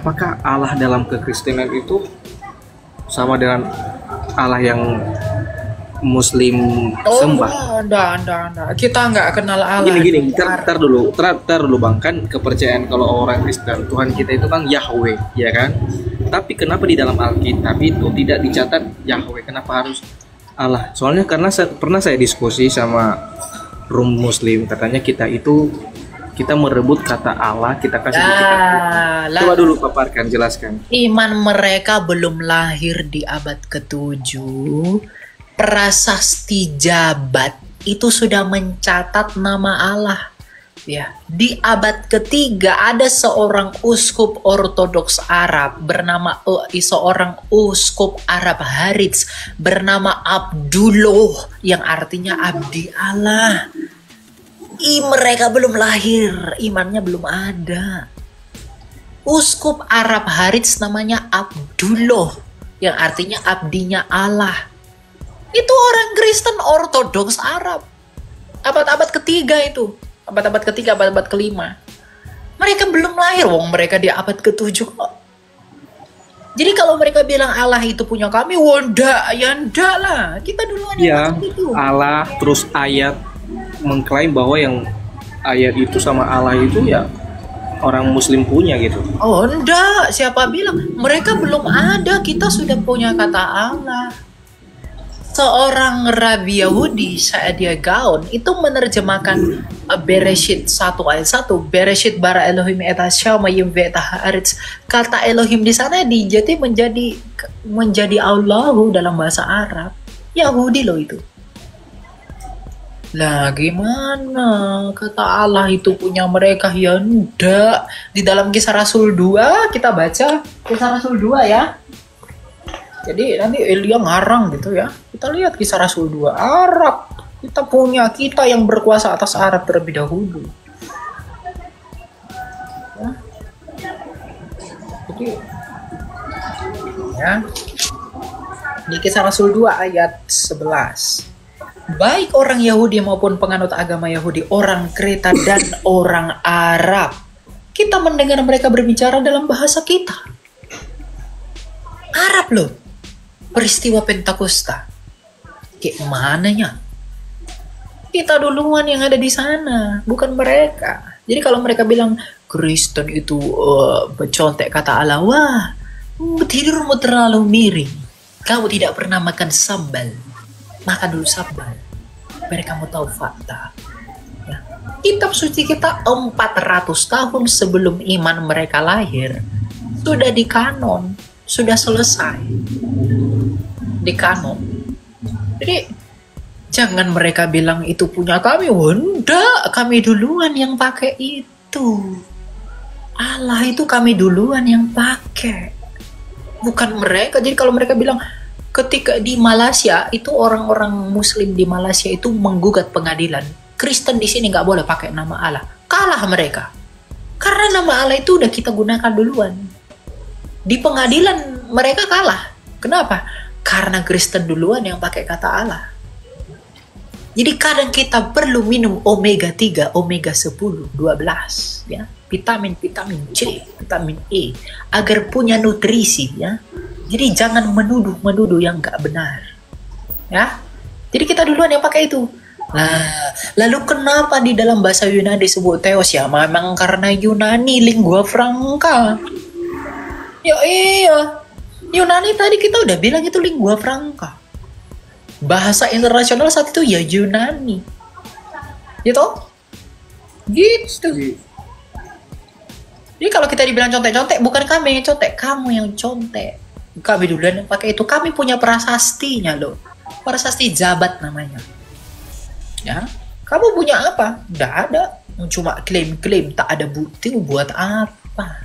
apakah Allah dalam kekristenan itu sama dengan Allah yang Muslim sembah? Enggak. Kita nggak kenal Allah. Gini, tar dulu bang, kan kepercayaan kalau orang Kristen Tuhan kita itu kan Yahweh, ya kan? Tapi kenapa di dalam Alkitab itu tidak dicatat Yahweh? Kenapa harus Allah? Soalnya karena pernah saya diskusi sama room Muslim, katanya kita merebut kata Allah, kita kasih di kitab. Coba dulu paparkan, jelaskan. Iman mereka belum lahir di abad ke-7. Prasasti Jabat itu sudah mencatat nama Allah. Ya, di abad ketiga ada seorang uskup Ortodoks Arab bernama seorang uskup Arab Harits bernama Abdullah yang artinya abdi Allah. Mereka belum lahir, imannya belum ada. Uskup Arab Harits namanya Abdullah yang artinya abdinya Allah. Itu orang Kristen Ortodoks Arab. Abad-abad ketiga itu. Abad-abad ketiga, abad-abad kelima. Mereka belum lahir, wong mereka di abad ke-7 kok. Jadi kalau mereka bilang Allah itu punya kami, ndak lah. Kita duluan yang itu. Allah terus ayat mengklaim bahwa yang ayat itu sama Allah itu ya orang Muslim punya gitu. Oh enggak, siapa bilang? Mereka belum ada, kita sudah punya kata Allah. Seorang Rabi Yahudi, Saadia Gaon, itu menerjemahkan Bereshit 1 ayat 1. Bereshit bara Elohim et hasyama yim ve'et haaretz. Kata Elohim di sana dijadi menjadi Allahu dalam bahasa Arab. Yahudi loh itu. Lah gimana? Kata Allah itu punya mereka, ya enggak. Di dalam Kisah Rasul 2 kita baca Kisah Rasul 2 ya. Jadi nanti Elia ngarang gitu ya. Kita lihat Kisah Rasul 2 Arab. Kita yang berkuasa atas Arab terlebih dahulu. Ya. Jadi ya. Di Kisah Rasul 2 ayat 11. Baik orang Yahudi maupun penganut agama Yahudi, orang Kreta dan orang Arab, kita mendengar mereka berbicara dalam bahasa kita. Arab loh. Peristiwa Pentakosta. Kayak mananya? Kita duluan yang ada di sana, bukan mereka. Jadi kalau mereka bilang Kristen itu mencontek kata Allah, wah, tidurmu terlalu miring. Kamu tidak pernah makan sambal. Makan dulu sambal. Mereka mau tahu fakta. Ya. Kitab suci kita 400 tahun sebelum iman mereka lahir sudah di kanon, sudah selesai di kanon. Jadi jangan mereka bilang itu punya kami. Enggak, kami duluan yang pakai itu. Allah itu kami duluan yang pakai, bukan mereka. Jadi kalau mereka bilang ketika di Malaysia itu orang-orang Muslim di Malaysia itu menggugat pengadilan, Kristen di sini nggak boleh pakai nama Allah, kalah mereka karena nama Allah itu udah kita gunakan duluan. Di pengadilan mereka kalah. Kenapa? Karena Kristen duluan yang pakai kata Allah. Jadi kadang kita perlu minum omega 3, omega 10, 12 ya, vitamin C, vitamin E agar punya nutrisi ya. Jadi jangan menuduh yang nggak benar. Ya. Jadi kita duluan yang pakai itu. Nah, lalu kenapa di dalam bahasa Yunani disebut Theos ya? Memang karena Yunani lingua franca. Ya iya. Yunani tadi kita udah bilang itu lingua franca. Bahasa internasional saat itu ya Yunani. Gitu? Gitu. Jadi kalau kita dibilang contek-contek, bukan kami yang contek, kamu yang contek. Kami duluan yang pakai itu. Kami punya prasastinya loh. Prasasti Jabat namanya. Ya, kamu punya apa? Nggak ada. Cuma klaim-klaim, tak ada bukti buat apa.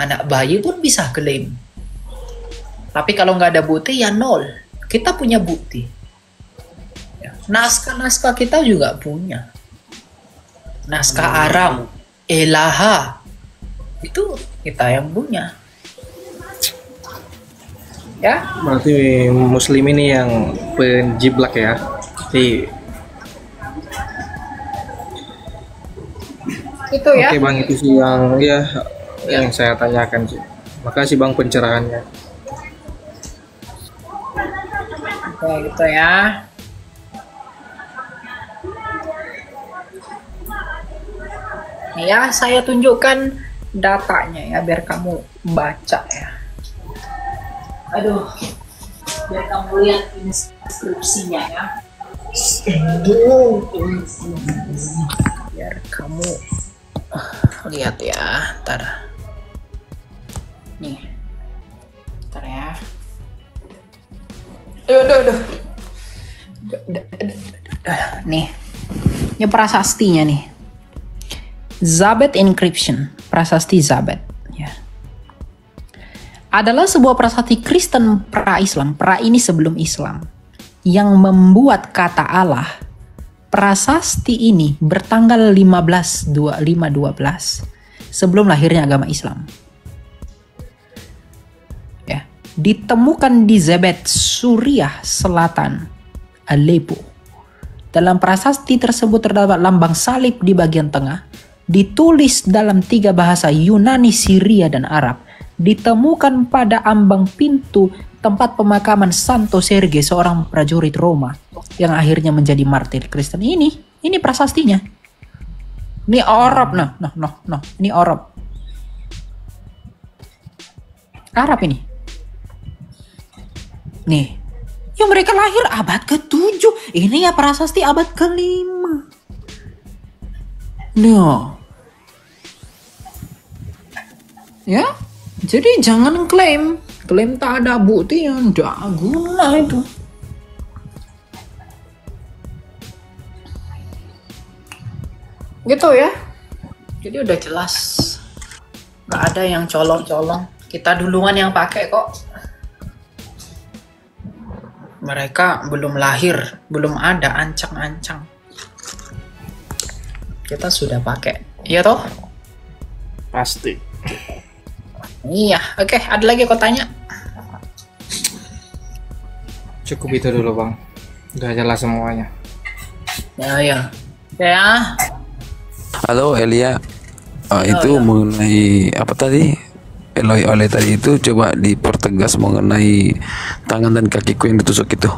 Anak bayi pun bisa klaim. Tapi kalau nggak ada bukti ya nol. Kita punya bukti. Ya. Naskah-naskah kita juga punya. Naskah Aram, Elaha, itu kita yang punya. Ya. Berarti Muslim ini yang penjiblak ya. Jadi Itu ya. Oke bang, itu sih yang ya yang saya tanyakan sih. Makasih Bang pencerahannya. Oke, gitu ya. Nih ya, saya tunjukkan datanya ya, biar kamu baca ya. Aduh, biar kamu lihat inskripsinya ya. Biar kamu lihat ya, ntar. Nih, ntar ya. Aduh. Nih, ini prasastinya nih. Zabet Encryption, prasasti Zabet ya. Adalah sebuah prasasti Kristen pra-Islam, pra ini sebelum Islam, yang membuat kata Allah. Prasasti ini bertanggal 15/5/12 sebelum lahirnya agama Islam. Ya, ditemukan di Zabet, Suriah Selatan, Aleppo. Dalam prasasti tersebut terdapat lambang salib di bagian tengah, ditulis dalam 3 bahasa Yunani, Syria, dan Arab. Ditemukan pada ambang pintu tempat pemakaman Santo Sergei, seorang prajurit Roma yang akhirnya menjadi martir Kristen. Ini prasastinya. Ini Arab, nah. Ini Arab. Arab ini. Nih. Ya mereka lahir abad ke-7. Ini ya prasasti abad ke-5. Nah. Ya. Jadi jangan klaim tak ada bukti yang tidak guna itu. Gitu ya. Jadi udah jelas. Gak ada yang colong-colong. Kita duluan yang pakai kok. Mereka belum lahir, belum ada ancang-ancang. Kita sudah pakai. Iya toh? Pasti. Iya, oke. Ada lagi kau tanya? Cukup itu dulu Bang. Udah jelas semuanya. Ya. Halo Elia. Itu mengenai apa tadi? Oleh tadi itu coba dipertegas mengenai tangan dan kakiku yang ditusuk itu,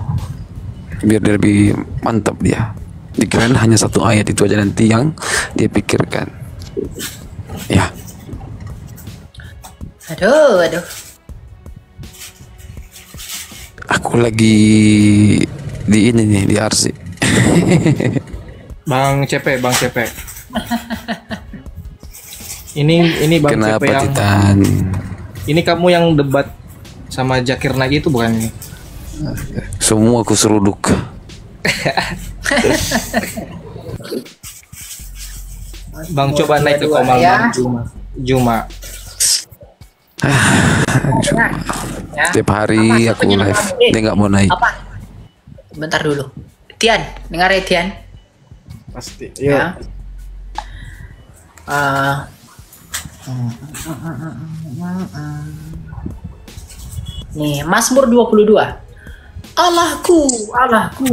biar dia lebih mantap dia. Dikirain hanya satu ayat itu aja nanti yang dia pikirkan. Ya. Aduh. Aku lagi di ini nih, di RC. Bang CP. Ini Bang Kenapa CP yang Titan? ini kamu yang debat sama Zakir lagi itu bukan ini? Semua aku seruduk. Bang coba naik ke Komang ya. Juma. Ya. Setiap hari Apa aku penyebab live, kamu? dia nggak mau naik. Apa? Bentar dulu. Tian, dengar ya Tian. Pasti. Ya. Nih, Mazmur 22. Allahku,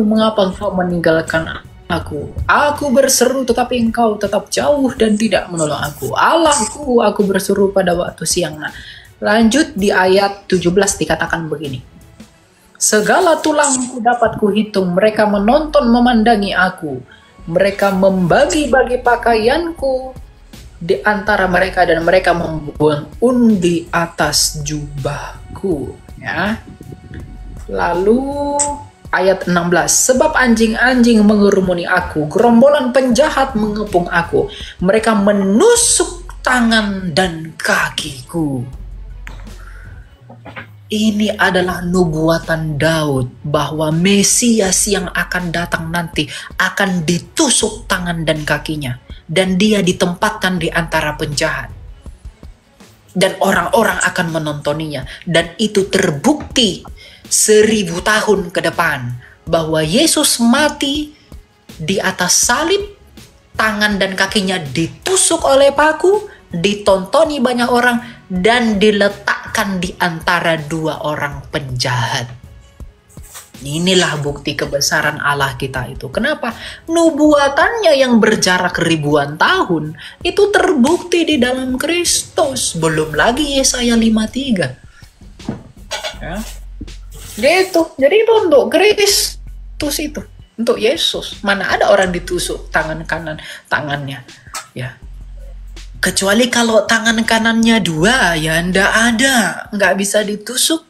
mengapa engkau meninggalkan aku? Aku berseru tetapi engkau tetap jauh dan tidak menolong aku. Allahku, aku berseru pada waktu siang. Nah, lanjut di ayat 17 dikatakan begini. Segala tulangku dapat kuhitung, mereka menonton memandangi aku. Mereka membagi-bagi pakaianku di antara mereka dan mereka membuang undi atas jubahku. Ya. Lalu ayat 16. Sebab anjing-anjing mengerumuni aku, gerombolan penjahat mengepung aku. Mereka menusuk tangan dan kakiku. Ini adalah nubuatan Daud bahwa Mesias yang akan datang nanti akan ditusuk tangan dan kakinya. Dan dia ditempatkan di antara penjahat. Dan orang-orang akan menontonnya. Dan itu terbukti 1000 tahun ke depan. Bahwa Yesus mati di atas salib. Tangan dan kakinya ditusuk oleh paku. Ditontoni banyak orang. Dan diletakkan di antara 2 orang penjahat. Inilah bukti kebesaran Allah kita itu. Kenapa? Nubuatannya yang berjarak ribuan tahun itu terbukti di dalam Kristus. Belum lagi Yesaya 53. Ya. Gitu. Jadi itu untuk Kristus itu. Untuk Yesus. Mana ada orang ditusuk tangan kanan tangannya. Ya. Kecuali kalau tangan kanannya 2, ya ndak ada. Nggak bisa ditusuk.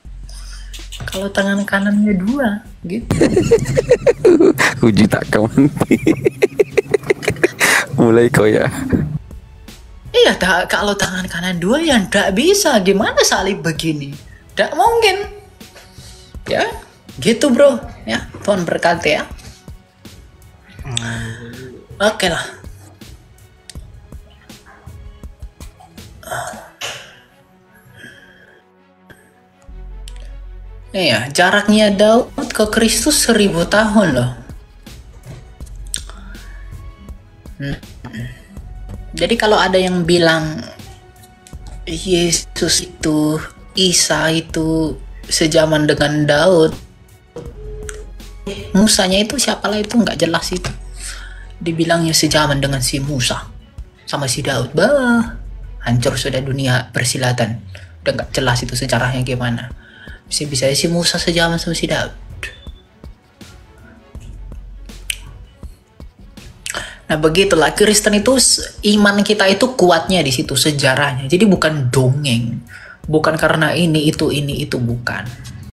Kalau tangan kanannya 2, gitu. Uji tak kawan. Mulai kau ya. Iya, kalau tangan kanan 2 ya ndak bisa. Gimana salib begini? Ndak mungkin. Ya, gitu bro. Ya, Tuhan berkati ya. Oke lah. Iya, jaraknya Daud ke Kristus 1000 tahun loh. Jadi kalau ada yang bilang Yesus itu, Isa itu sejaman dengan Daud, Musanya itu siapalah itu nggak jelas itu. Dibilangnya sejaman dengan si Musa sama si Daud, bah, hancur sudah dunia persilatan. Udah nggak jelas itu sejarahnya gimana. Bisa si Musa sejaman sama si Daud. Nah begitulah Kristen itu, iman kita itu kuatnya di situ sejarahnya. Jadi bukan dongeng, bukan karena ini itu bukan.